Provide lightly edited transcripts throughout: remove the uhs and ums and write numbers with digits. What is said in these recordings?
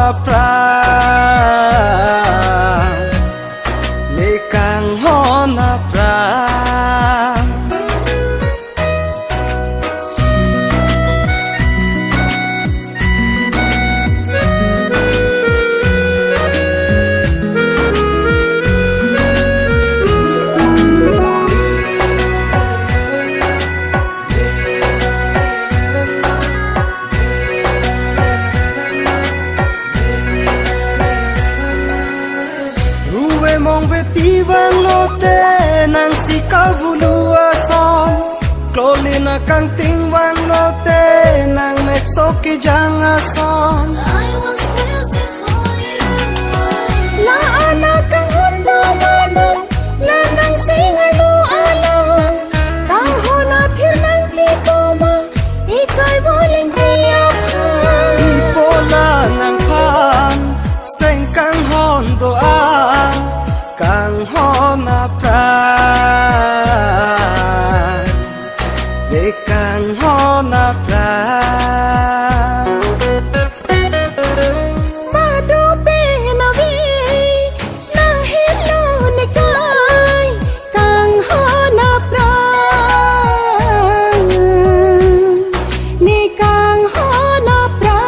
na pra le kang ho na pra Iwan lote nang sikavulua son Klolina kang tingwan lote nang meksoki janga son I was crazy for you. La anak kang hondo manong la nang singalo along kang honat hirnang tikoma ikay waling siyapan Ipola nang pan seng kang hondo ang kang ho na pra le kang ho na pra Badu penawi nang hilo ni kay kang ho na pra ni kang ho na pra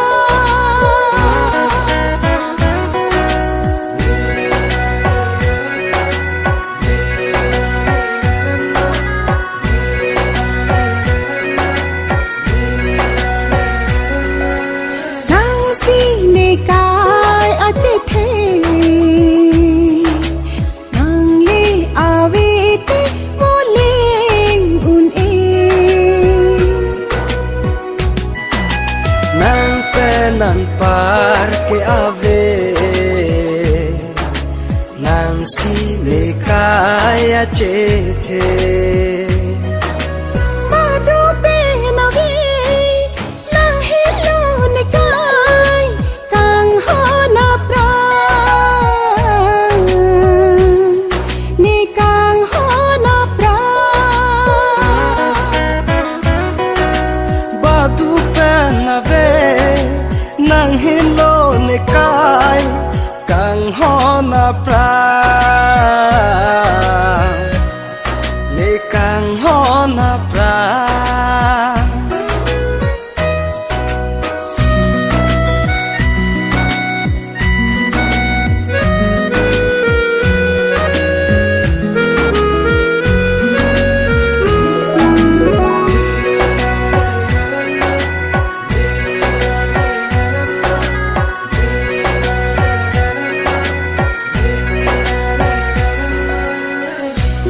Nang parque ave nang sile kaya chethe Badu penawi nang hilo ni kay kang ho na pra ni kang ho na pra Badu penave nang hilo ni kay kang ho na pra le kang ho na pra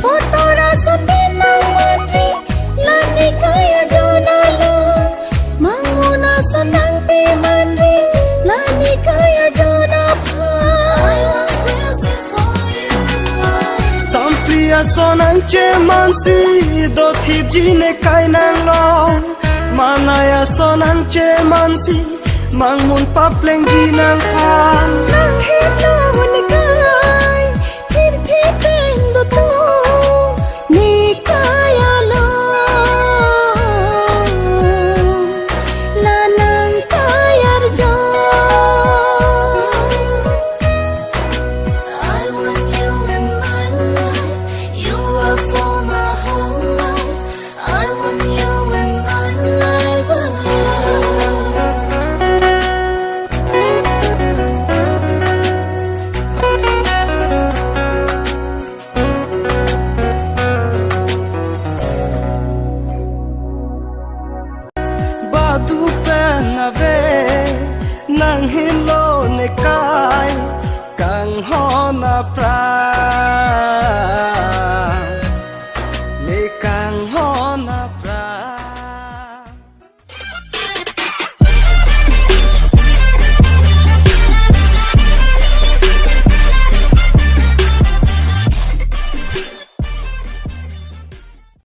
Botora sa pinang manri lani kaya donalo manguna sa nang pimanri lani kaya donapa I was crazy for you Sampriya sonang che mansi do thip jine kai nang long Manaya sonang che mansi mangmun papleng jinang pan nang hilo ni kay tirtipendo to ni kaya lo la nang kaya rjo I want you in my life you are for my whole life I want you in my life Badu penave nang hilo ni kay kang ho na pra